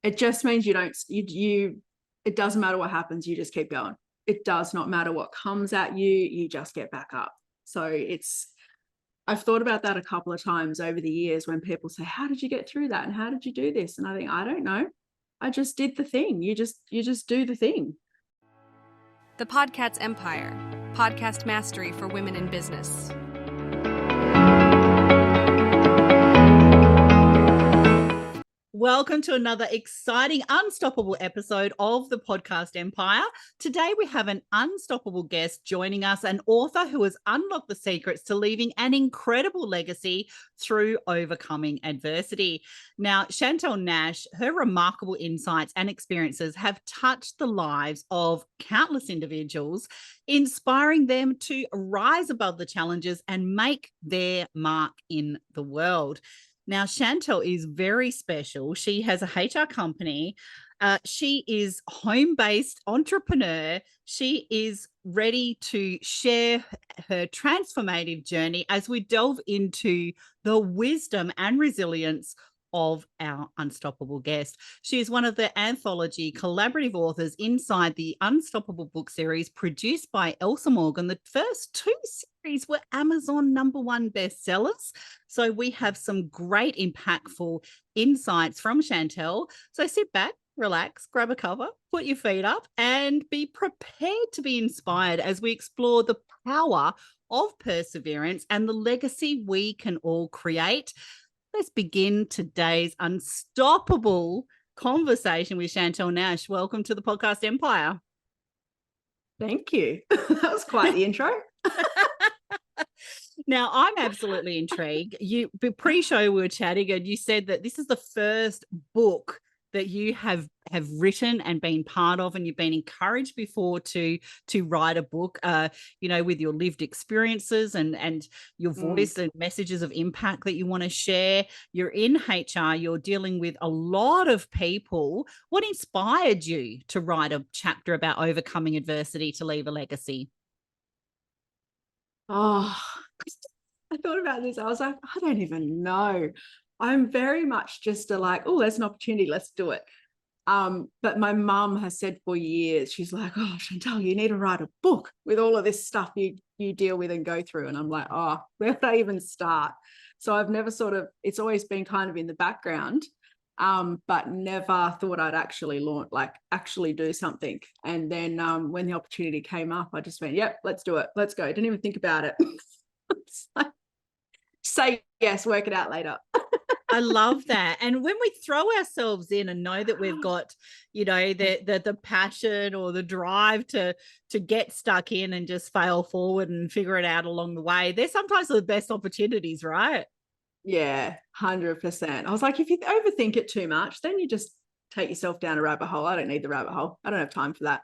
It just means it doesn't matter what happens, you just keep going. It does not matter what comes at you, you just get back up. So I've thought about that a couple of times over the years when people say, how did you get through that? And how did you do this? And I think, I don't know. I just did the thing. You just do the thing. The Podcast Empire, podcast mastery for women in business. Welcome to another exciting, unstoppable episode of the Podcast Empire. Today we have an unstoppable guest joining us, an author who has unlocked the secrets to leaving an incredible legacy through overcoming adversity. Now, CHANTAL Nash, her remarkable insights and experiences have touched the lives of countless individuals, inspiring them to rise above the challenges and make their mark in the world. Now, CHANTAL is very special. She has a HR company. She is home-based entrepreneur. She is ready to share her transformative journey as we delve into the wisdom and resilience of our unstoppable guest. She is one of the anthology collaborative authors inside the Unstoppable book series produced by Elsa Morgan. The first two series were Amazon #1 bestsellers. So we have some great impactful insights from CHANTAL. So sit back, relax, grab a cover, put your feet up, and be prepared to be inspired as we explore the power of perseverance and the legacy we can all create. Let's begin today's unstoppable conversation with CHANTAL Nash. Welcome to the Podcast Empire. Thank you. That was quite the intro. Now, I'm absolutely intrigued. Pre-show we were chatting and you said that this is the first book that you have written and been part of, and you've been encouraged before to write a book, with your lived experiences and your voice and messages of impact that you want to share. You're in HR, you're dealing with a lot of people. What inspired you to write a chapter about overcoming adversity to leave a legacy? Oh, I thought about this. I was like, I don't even know. I'm very much just oh, there's an opportunity, let's do it. But my mum has said for years, she's like, oh, CHANTAL, you need to write a book with all of this stuff you deal with and go through. And I'm like, oh, where would I even start? So I've never it's always been kind of in the background, but never thought I'd actually actually do something. And then when the opportunity came up, I just went, yep, let's do it. Let's go. Didn't even think about it. It's like, say yes, work it out later. I love that. And when we throw ourselves in and know that we've got, the passion or the drive to get stuck in and just fail forward and figure it out along the way, they're sometimes the best opportunities, right? Yeah, 100%. I was like, if you overthink it too much, then you just take yourself down a rabbit hole. I don't need the rabbit hole. I don't have time for that.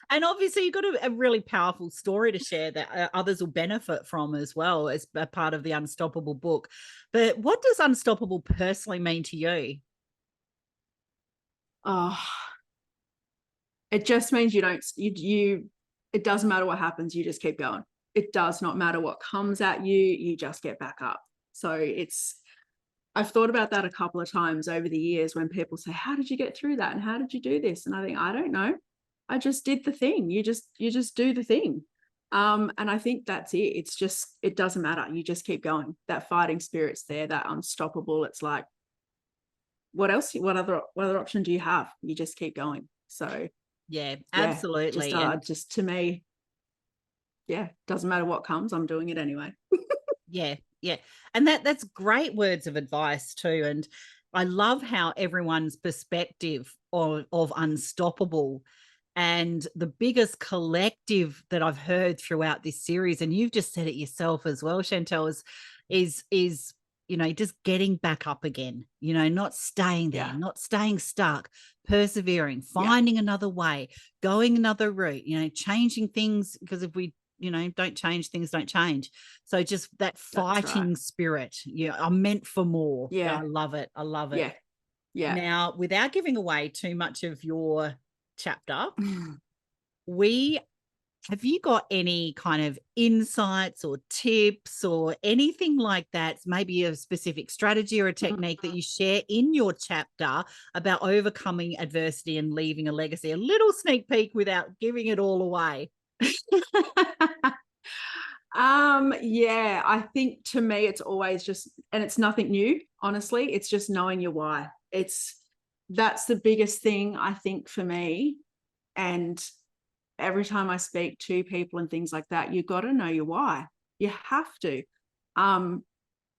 And obviously you've got a really powerful story to share that others will benefit from as well as a part of the Unstoppable book. But what does Unstoppable personally mean to you? Oh, it just means it doesn't matter what happens, you just keep going. It does not matter what comes at you, you just get back up. So I've thought about that a couple of times over the years when people say, how did you get through that? And how did you do this? And I think, I don't know. I just did the thing. You just do the thing. And I think that's it. It doesn't matter. You just keep going. That fighting spirit's there, that unstoppable. It's like, what else? What other option do you have? You just keep going. So yeah, absolutely. Just to me, yeah, doesn't matter what comes, I'm doing it anyway. Yeah. And that's great words of advice too. And I love how everyone's perspective of Unstoppable and the biggest collective that I've heard throughout this series, and you've just said it yourself as well, CHANTAL, is just getting back up again, not staying there, not staying stuck, persevering, finding another way, going another route, changing things, because if we don't change, things don't change. So just that fighting spirit. Yeah, I'm meant for more. Yeah. I love it. Yeah. Now, without giving away too much of your chapter, we Have you got any kind of insights or tips or anything like that, maybe a specific strategy or a technique that you share in your chapter about overcoming adversity and leaving a legacy? A little sneak peek without giving it all away. Yeah, I think to me it's always just, and it's nothing new, honestly, it's just knowing your why. That's the biggest thing I think for me. And every time I speak to people and things like that, you got to know your why. You have to.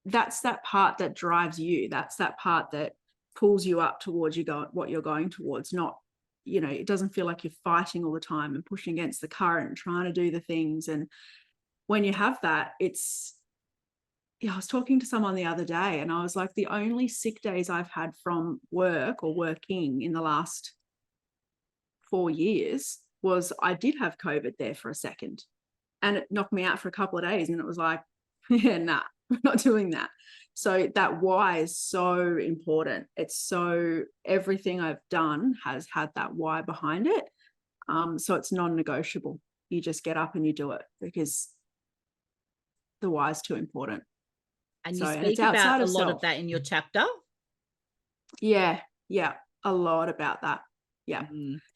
That's that part that drives you. That's that part that pulls you up towards what you're going towards. Not, it doesn't feel like you're fighting all the time and pushing against the current and trying to do the things. And when you have that, I was talking to someone the other day and I was like, the only sick days I've had from work or working in the last 4 years was I did have COVID there for a second and it knocked me out for a couple of days. And it was like, yeah, nah, we're not doing that. So that why is so important. Everything I've done has had that why behind it. So it's non-negotiable. You just get up and you do it because the why is too important. And you speak about a lot of that in your chapter? Yeah, a lot about that. Yeah.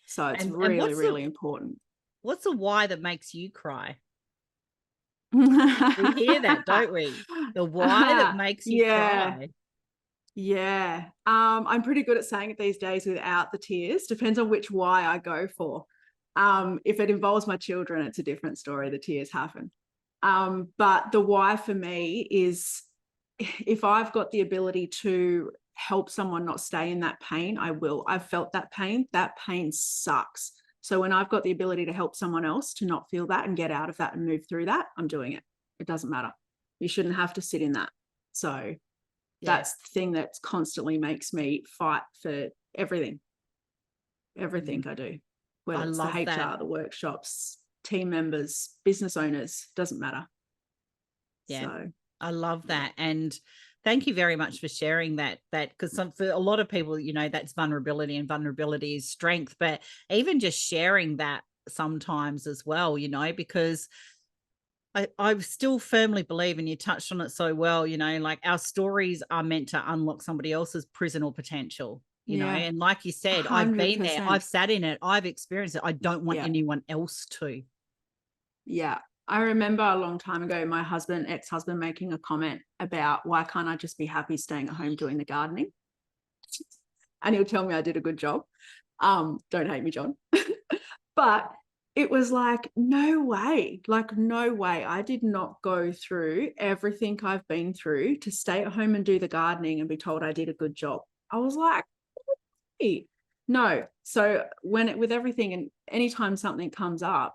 So it's really important. What's the why that makes you cry? We hear that, don't we? The why that makes you cry. Yeah. I'm pretty good at saying it these days without the tears. Depends on which why I go for. If it involves my children, it's a different story. The tears happen. But the why for me is if I've got the ability to help someone not stay in that pain, I will. I've felt that pain. That pain sucks. So when I've got the ability to help someone else to not feel that and get out of that and move through that, I'm doing it. It doesn't matter. You shouldn't have to sit in that. So that's the thing that constantly makes me fight for everything I do, whether it's the HR, the workshops, team members, business owners, doesn't matter. Yeah, so I love that. And thank you very much for sharing that because for a lot of people, that's vulnerability and vulnerability is strength, but even just sharing that sometimes as well, because I still firmly believe, and you touched on it so well, like our stories are meant to unlock somebody else's prison or potential, and like you said, 100%. I've been there, I've sat in it, I've experienced it. I don't want anyone else to. Yeah. I remember a long time ago, my ex-husband making a comment about why can't I just be happy staying at home doing the gardening? And he'll tell me I did a good job. Don't hate me, John. But it was like, no way. I did not go through everything I've been through to stay at home and do the gardening and be told I did a good job. I was like, hey. No. So with everything and anytime something comes up,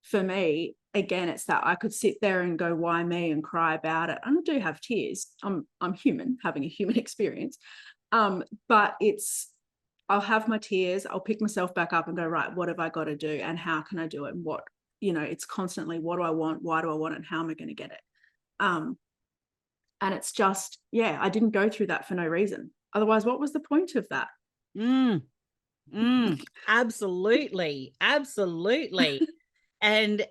for me, again, it's that I could sit there and go, why me, and cry about it. And I do have tears. I'm human, having a human experience. But I'll have my tears. I'll pick myself back up and go, right, what have I got to do? And how can I do it? And it's constantly, what do I want? Why do I want it? And how am I going to get it? And it's just, I didn't go through that for no reason. Otherwise, what was the point of that? Absolutely. And,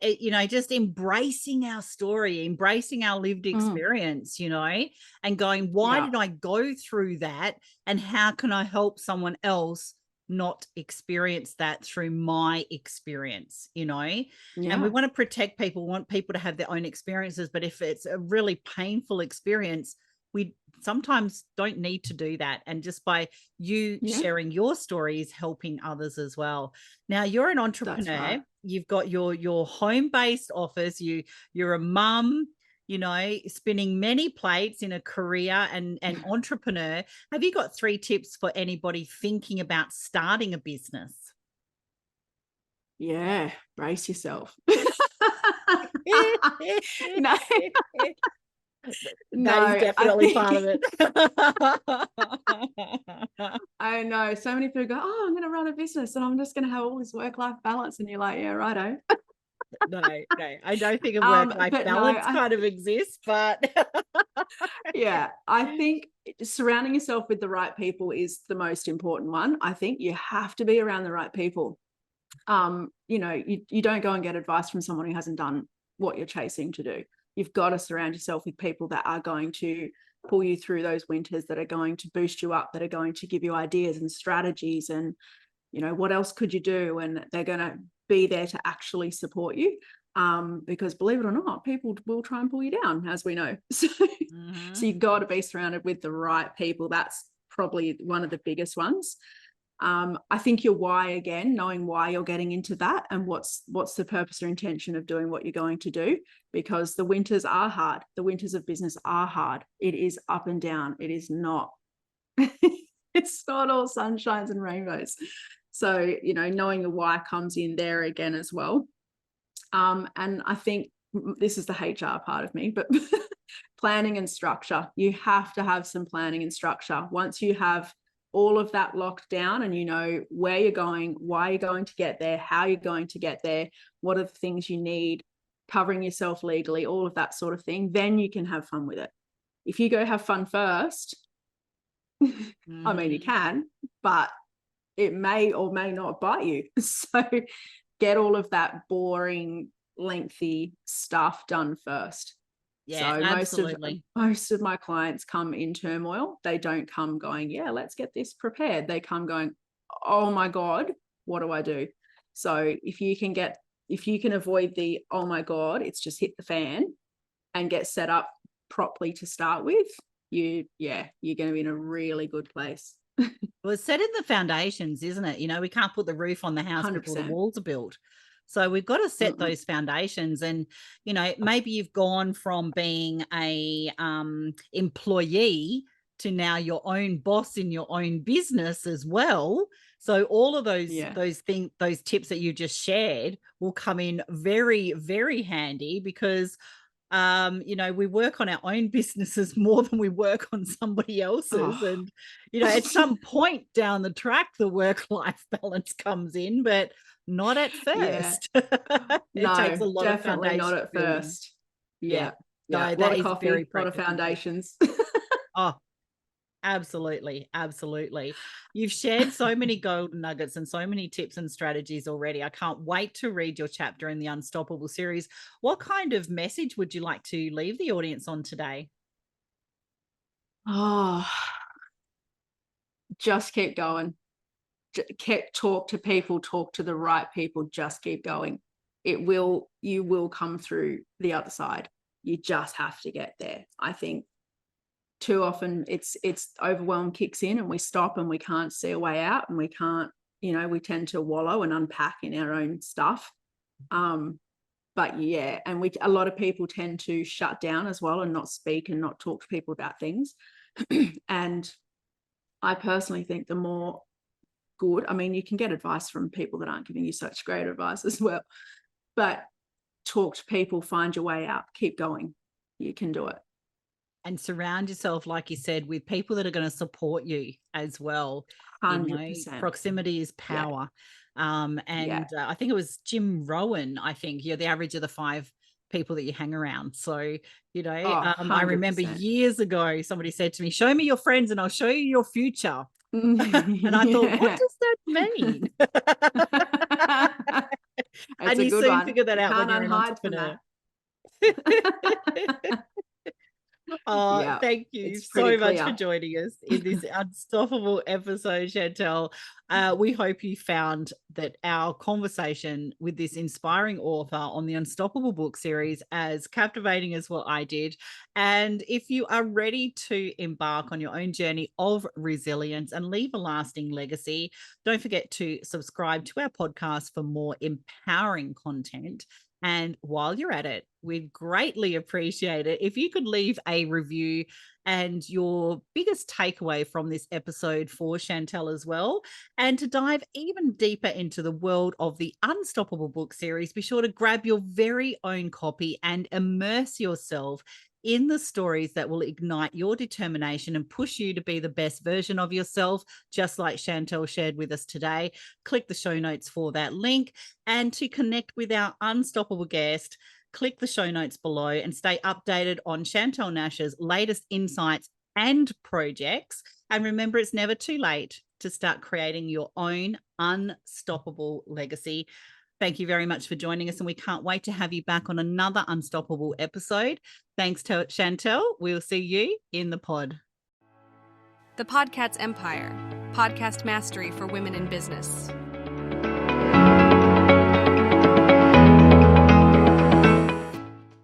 just embracing our story, embracing our lived experience, and going, why did I go through that? And how can I help someone else not experience that through my experience, And we want to protect people, want people to have their own experiences. But if it's a really painful experience, we sometimes don't need to do that. And just by you sharing your stories, helping others as well. Now, you're an entrepreneur. Right. You've got your home-based office. You're a mum, spinning many plates in a career and entrepreneur. Have you got 3 tips for anybody thinking about starting a business? Yeah, brace yourself. No, that is definitely part of it. I know so many people go, I'm going to run a business and I'm just going to have all this work-life balance, and you're like, yeah, righto. No, I don't think a work-life balance kind of exists, but I think surrounding yourself with the right people is the most important one. I think you have to be around the right people. You don't go and get advice from someone who hasn't done what you're chasing to do. You've got to surround yourself with people that are going to pull you through those winters, that are going to boost you up, that are going to give you ideas and strategies and, what else could you do? And they're going to be there to actually support you. Because believe it or not, people will try and pull you down, as we know. So, so you've got to be surrounded with the right people. That's probably one of the biggest ones. I think your why, again, knowing why you're getting into that and what's the purpose or intention of doing what you're going to do, because the winters are hard. The winters of business are hard. It is up and down. It is not, it's not all sunshines and rainbows. So, knowing your why comes in there again as well. And I think this is the HR part of me, but planning and structure. You have to have some planning and structure. Once you have all of that locked down and you know where you're going, why you're going to get there, how you're going to get there, what are the things you need, covering yourself legally, all of that sort of thing, then you can have fun with it. If you go have fun first, I mean, you can, but it may or may not bite you. So get all of that boring, lengthy stuff done first. Yeah, so absolutely. most of my clients come in turmoil. They don't come going, yeah, let's get this prepared. They come going, oh my God, what do I do? So if you can avoid the, oh my God, it's just hit the fan, and get set up properly to start with, you're going to be in a really good place. Well, it's setting the foundations, isn't it? We can't put the roof on the house 100%. before the walls are built. So we've got to set those foundations. And, maybe you've gone from being a employee to now your own boss in your own business as well. So all of those tips that you just shared will come in very, very handy, because we work on our own businesses more than we work on somebody else's. And, at some point down the track, the work-life balance comes in, but not at first. No, takes a lot definitely of not at building. first. Yeah. No, A lot that of is coffee, very a lot of practical. foundations. Oh, absolutely. Absolutely. You've shared so many golden nuggets and so many tips and strategies already. I can't wait to read your chapter in the Unstoppable series. What kind of message would you like to leave the audience on today? Oh, just keep going. Talk to people, talk to the right people, just keep going. You will come through the other side. You just have to get there. I think too often it's overwhelm kicks in and we stop and we can't see a way out, and we can't, we tend to wallow and unpack in our own stuff. But yeah, and a lot of people tend to shut down as well and not speak and not talk to people about things. And I personally think the more good, I mean, you can get advice from people that aren't giving you such great advice as well, but talk to people, find your way out, keep going. You can do it. And surround yourself, like you said, with people that are going to support you as well. 100%. Proximity is power. I think it was Jim Rowan, the average of the 5 people that you hang around. So, I remember years ago, somebody said to me, show me your friends and I'll show you your future. And I thought, what does that mean? And you soon figure that out when you're an entrepreneur. Thank you so much for joining us in this unstoppable episode, CHANTAL. We hope you found that our conversation with this inspiring author on the Unstoppable book series as captivating as what I did. And if you are ready to embark on your own journey of resilience and leave a lasting legacy, don't forget to subscribe to our podcast for more empowering content. And while you're at it, we'd greatly appreciate it if you could leave a review and your biggest takeaway from this episode for CHANTAL as well. And to dive even deeper into the world of the Unstoppable book series, be sure to grab your very own copy and immerse yourself in the stories that will ignite your determination and push you to be the best version of yourself, just like CHANTAL shared with us today. Click the show notes for that link. And to connect with our unstoppable guest, click the show notes below and stay updated on CHANTAL Nash's latest insights and projects. And remember, it's never too late to start creating your own unstoppable legacy. Thank you very much for joining us, and we can't wait to have you back on another Unstoppable episode. Thanks to CHANTAL. We'll see you in the pod. The Podcat's Empire, podcast mastery for women in business.